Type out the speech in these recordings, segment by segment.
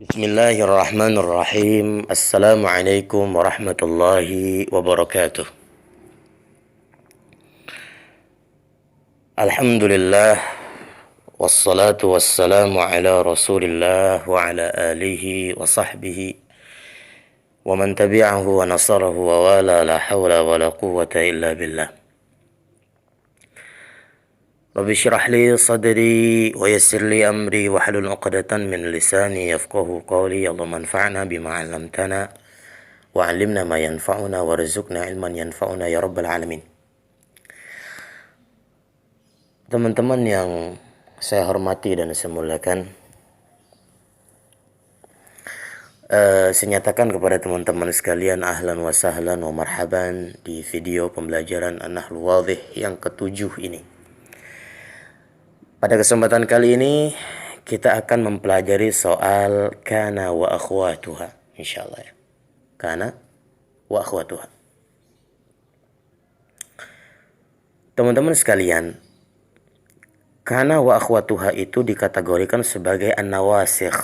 Bismillahirrahmanirrahim. Assalamualaikum warahmatullahi wabarakatuh. Alhamdulillah. Wassalatu wassalamu ala rasulillah wa ala alihi wa sahbihi wa man tabi'ahu wa nasarahu wa wala la hawla wa la quwwata illa billah. Rabbi syrah li sadri wa yassir li amri wa hlul 'uqdatan min lisani yafqahu qawli. Allahumma anfa'na bima 'allamtana wa 'allimna ma yanfa'una warzuqna ilman yanfa'una ya rabbal alamin. Teman-teman yang saya hormati dan saya muliakan, saya nyatakan kepada teman-teman sekalian ahlan wa sahlan wa marhaban di video pembelajaran An-Nahlul Wadhih yang ketujuh ini. Pada kesempatan kali ini kita akan mempelajari soal kana wa akhwatuha, insyaallah ya. Kana wa akhwatuha. Teman-teman sekalian, kana wa akhwatuha itu dikategorikan sebagai an-nawasikh.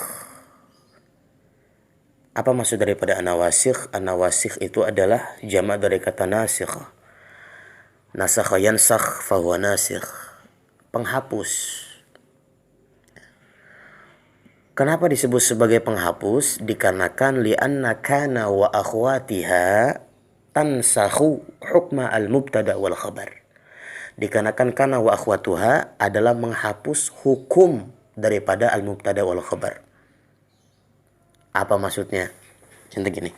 Apa maksud daripada an-nawasikh? An-nawasikh itu adalah jamak dari kata nasikh. Nasakha yansakh fahuwa nasikh. Penghapus. Kenapa disebut sebagai penghapus? Dikarenakan li'anna kana wa akhwatiha tansakhu hukma al-mubtada wal khabar. Dikarenakan kana wa akhwatuha adalah menghapus hukum daripada al-mubtada wal khabar. Apa maksudnya? Contoh gini.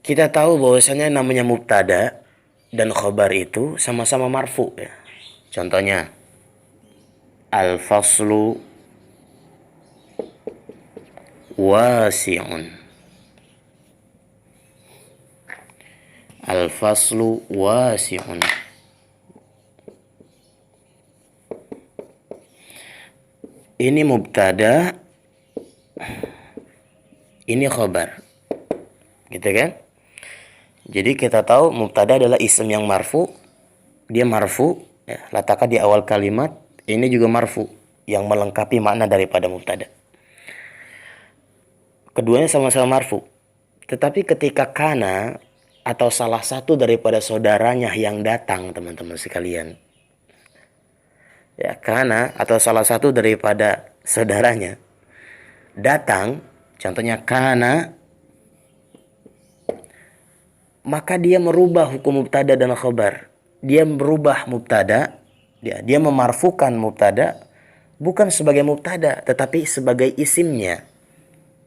Kita tahu bahwasanya namanya mubtada dan khabar itu sama-sama marfu ya. Contohnya al-faslu wasi'un. Al-faslu wasi'un. Ini mubtada, ini khabar. Gitu kan? Jadi kita tahu mubtada adalah isim yang marfu, dia marfu, ya, letakkan di awal kalimat, ini juga marfu, yang melengkapi makna daripada mubtada. Keduanya sama-sama marfu. Tetapi ketika kana atau salah satu daripada saudaranya yang datang, teman-teman sekalian, ya, kana atau salah satu daripada saudaranya datang, contohnya kana, maka dia merubah hukum mubtada dan khabar. Dia merubah mubtada, dia memarfukan mubtada bukan sebagai mubtada tetapi sebagai isimnya.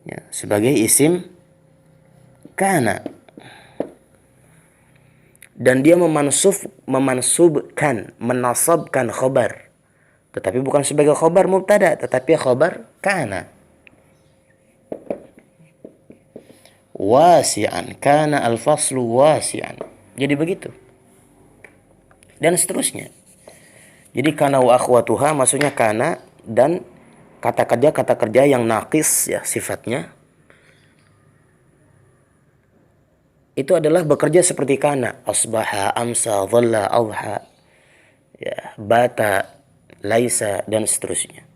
Ya, sebagai isim kana. Dan dia memansubkan, menasabkan khabar. Tetapi bukan sebagai khabar mubtada tetapi khabar kana. Wasi'an, kana al-faslu wasi'an. Jadi begitu. Dan seterusnya. Jadi kana wa akhwatuha maksudnya kana dan kata kerja yang naqis ya sifatnya. Itu adalah bekerja seperti kana. Asbaha, amsa, dhalla, adha, ya, bata, laisa dan seterusnya.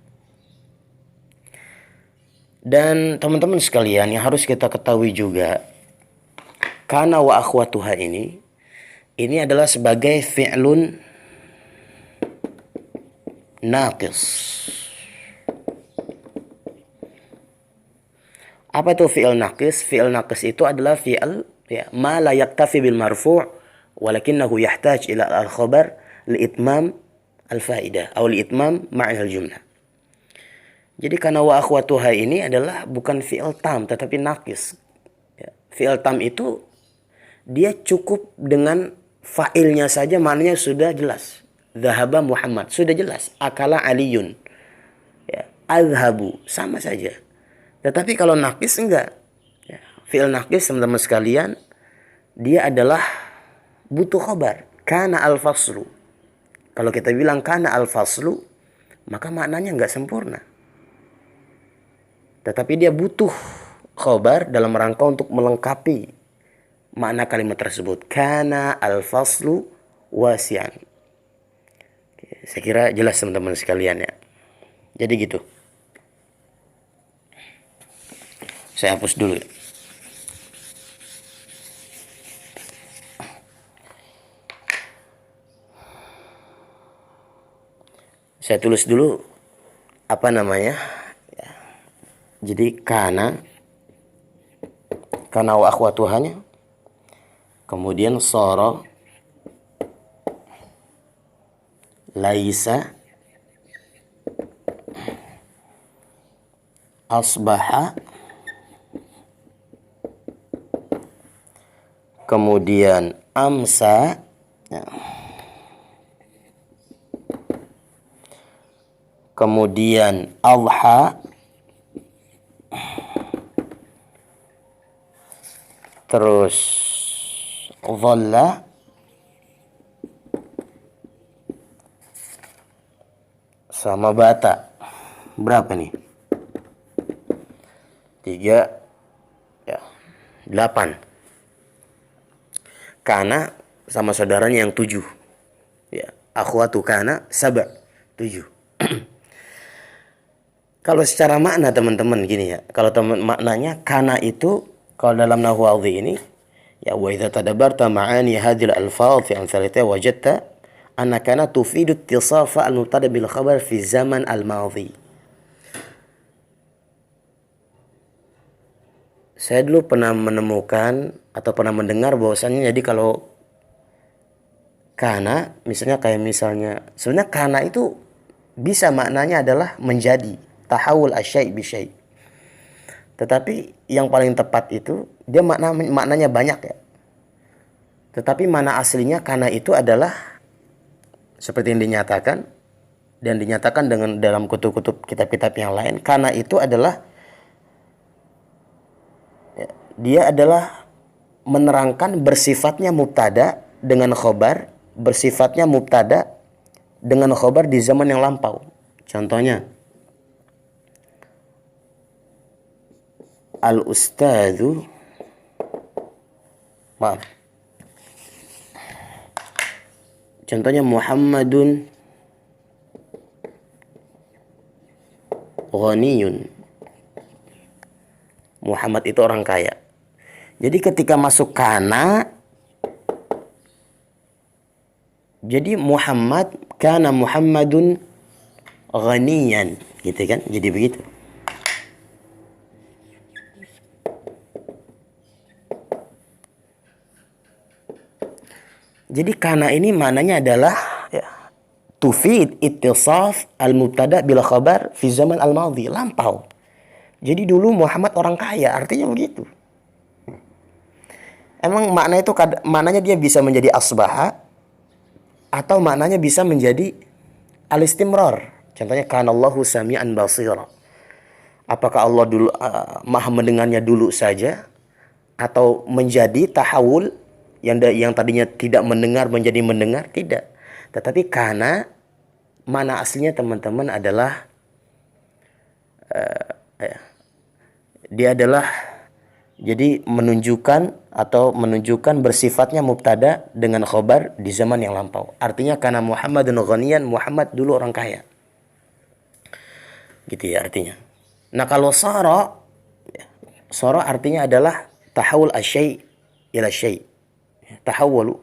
Dan teman-teman sekalian yang harus kita ketahui juga, kana wa akhwatuha ini adalah sebagai fi'lun naqis. Apa itu fi'il naqis? Fi'il naqis itu adalah fi'il ya, ma la yaktafi bil marfu' walakinahu yahtaj ila al-khabar li'itmam al-fa'idah atau li'itmam ma'na al-jumlah. Jadi kana wa akhwatuha ini adalah bukan fi'il tam tetapi naqis. Ya, fi'il tam itu dia cukup dengan fa'ilnya saja maknanya sudah jelas. Dhahaba Muhammad sudah jelas. Akala Aliyun. Ya, azhabu sama saja. Tetapi kalau naqis enggak. Ya, fi'il naqis teman-teman sekalian dia adalah butuh khabar. Kana al-faslu. Kalau kita bilang kana al-faslu maka maknanya enggak sempurna. Tetapi dia butuh khabar dalam rangka untuk melengkapi makna kalimat tersebut. Kana al-faslu wasi'an. Saya kira jelas teman-teman sekalian ya. Jadi gitu. Saya hapus dulu. Saya tulis dulu apa namanya. Jadi kana wa akhwatuhanya, kemudian sara, laisa, asbaha, kemudian amsa, ya. Kemudian adha, terus dhalla, sama bata. Berapa nih? 3, ya, 8. Kana sama saudaranya yang 7. Ya, akhwatu kana 7. Kalau secara makna teman-teman gini ya. Kalau maknanya kana itu kalau dalam nahwu wadhi ini ya, wa idza tadabbarta ma'ani hadhil alfaz fi amsalatiha wajadta anna kana tufidu ittisafa al-mubtada bil khabar fi zaman al-madhi. Saya dulu pernah menemukan atau pernah mendengar bahwasannya jadi kalau kana misalnya kayak misalnya sebenarnya kana itu bisa maknanya adalah menjadi, tahawul asyai' bi syai'. Tetapi yang paling tepat itu dia maknanya banyak ya. Tetapi mana aslinya kana itu adalah seperti yang dinyatakan dan dinyatakan dengan dalam kutub-kutub kitab-kitab yang lain, kana itu adalah ya, dia adalah menerangkan bersifatnya mubtada dengan khobar, bersifatnya mubtada dengan khobar di zaman yang lampau. Contohnya al-ustadzu, maaf. Contohnya Muhammadun ghaniyun. Muhammad itu orang kaya. Jadi ketika masuk kana, jadi kana Muhammadun ghaniyan, gitu kan? Jadi begitu. Jadi kana ini maknanya adalah ya, tufid ittisaf al-mubtada bil khabar fi zaman al-madhi, lampau. Jadi dulu Muhammad orang kaya, artinya begitu. Emang makna itu maknanya dia bisa menjadi asbaha atau maknanya bisa menjadi al-istimrar. Contohnya kanallahu sami'an basira. Apakah Allah dulu maha mendengarnya dulu saja atau menjadi tahawul yang tadinya tidak mendengar menjadi mendengar? Tidak. Tetapi kana mana aslinya teman-teman adalah dia adalah jadi menunjukkan bersifatnya mubtada dengan khobar di zaman yang lampau. Artinya kana Muhammadun ghaniyan, Muhammad dulu orang kaya. Gitu ya artinya. Nah kalau sara artinya adalah tahawul asyai' ila syai'. Tahawul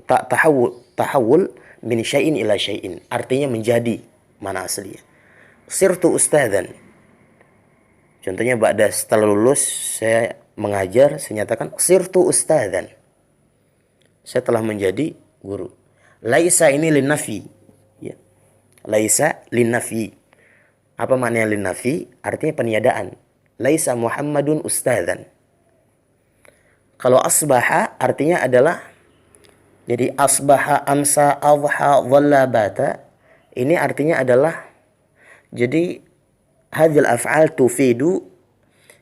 min syai'in ila syai'in. Artinya menjadi mana aslinya. Sirtu ustadzan. Contohnya setelah lulus saya mengajar, saya nyatakan sirtu ustadzan. Saya telah menjadi guru. Laisa ini linnafi. Ya. Laisa linnafi. Apa maknanya linnafi? Artinya peniadaan. Laisa Muhammadun ustadzan. Kalau asbaha artinya adalah jadi asbaha, amsa, adha, dhalla, bata. Ini artinya adalah jadi hadhil af'al tufidu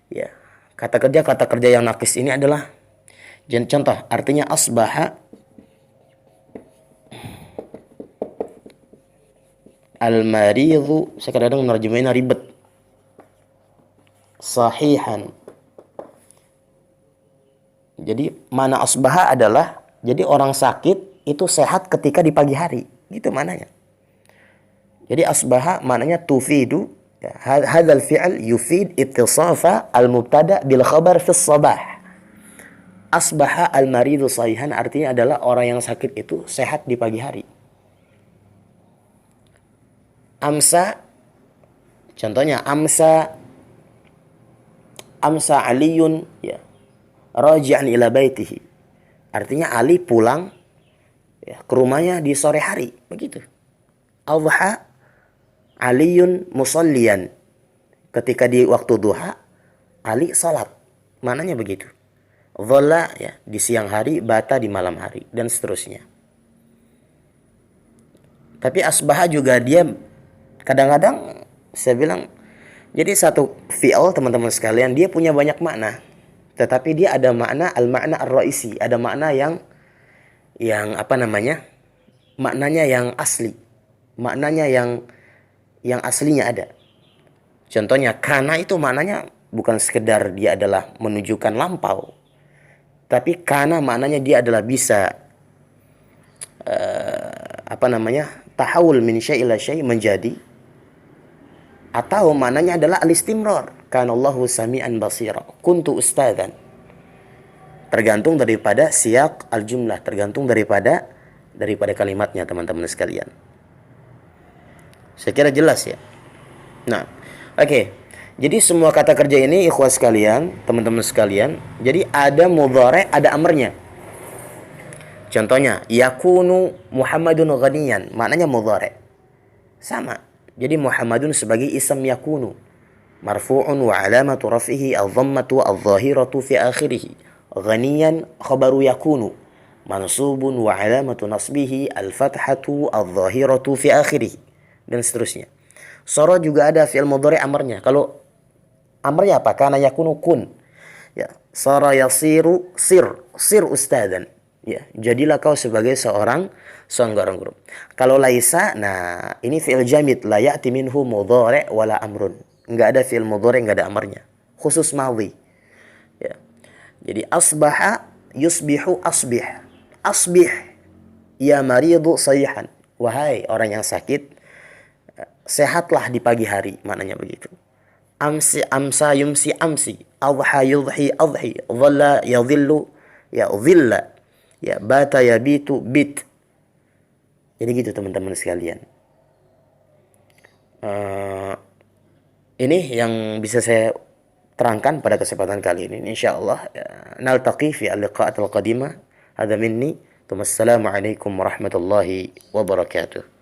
ya. Kata kerja yang nakis ini adalah contoh artinya asbaha al-maridhu, saya kadang-kadang menerjemahnya ribet. Sahihan. Jadi mana asbaha adalah jadi orang sakit itu sehat ketika di pagi hari. Gitu mananya. Jadi asbaha maknanya tufidu Ya, hadzal fi'l yufid ittisafa al-mubtada bil khabar fi sabah. Asbaha al-maridu sahihan artinya adalah orang yang sakit itu sehat di pagi hari. Amsa, contohnya amsa Aliyun ya raji'an ila baitihi. Artinya Ali pulang ya, ke rumahnya di sore hari, begitu. Adha Aliyun musalliyan. Ketika di waktu duha Ali salat. Maknanya begitu. Dhalla ya di siang hari, bata di malam hari dan seterusnya. Tapi asbaha juga dia kadang-kadang saya bilang jadi satu fi'il teman-teman sekalian dia punya banyak makna. Tetapi dia ada makna al-makna ar-raisi, ada makna yang apa namanya? Maknanya yang asli. Maknanya yang aslinya ada. Contohnya kana itu maknanya bukan sekedar dia adalah menunjukkan lampau. Tapi kana maknanya dia adalah bisa tahawul min syai' ila syai' menjadi, atau maknanya adalah al-istimrar. Kana Allahu sami'an basira. Kuntu ustadzan. Tergantung daripada siyak al-jumlah, tergantung daripada kalimatnya teman-teman sekalian. Saya kira jelas ya. Nah, oke. Jadi semua kata kerja ini ikhwah sekalian, teman-teman sekalian, jadi ada mudhari', ada amrnya. Contohnya, yakunu Muhammadun ghaniyan, maknanya mudhari'. Sama. Jadi Muhammadun sebagai ism yakunu, marfu'un wa alamatu raf'ihi adh-dhammatu adh-dhahiratu fi akhirih. Ghaniyan khabaru yakunu, mansubun wa alamatu nasbihi al-fathatu adh-dhahiratu fi akhirih. Dan seterusnya. Sara juga ada fi'il mudhari' amrnya. Kalau amrnya apa? Kana yakunu kun. Ya, sara yasiru sir ustadzan. Ya, jadilah kau sebagai seorang guru. Kalau laisa, nah ini fi'il jamid la ya'ti minhu mudhari' wala amrun. Enggak ada fi'il mudhari', enggak ada amrnya. Khusus madhi. Ya. Jadi asbaha yusbihu asbih. Asbih ya maridu sayihan. Wahai orang yang sakit, sehatlah di pagi hari, maknanya begitu. Amsi amsa yumsi amsi, adha yudhi adhi, dhalla yadhillu ya dhilla, ya bata yabitu bit. Jadi gitu teman-teman sekalian. Ini yang bisa saya terangkan pada kesempatan kali ini. Insyaallah naltaqi fi al-liqa'at al-qadimah. Hadza minni. Wassalamu alaikum warahmatullahi wabarakatuh.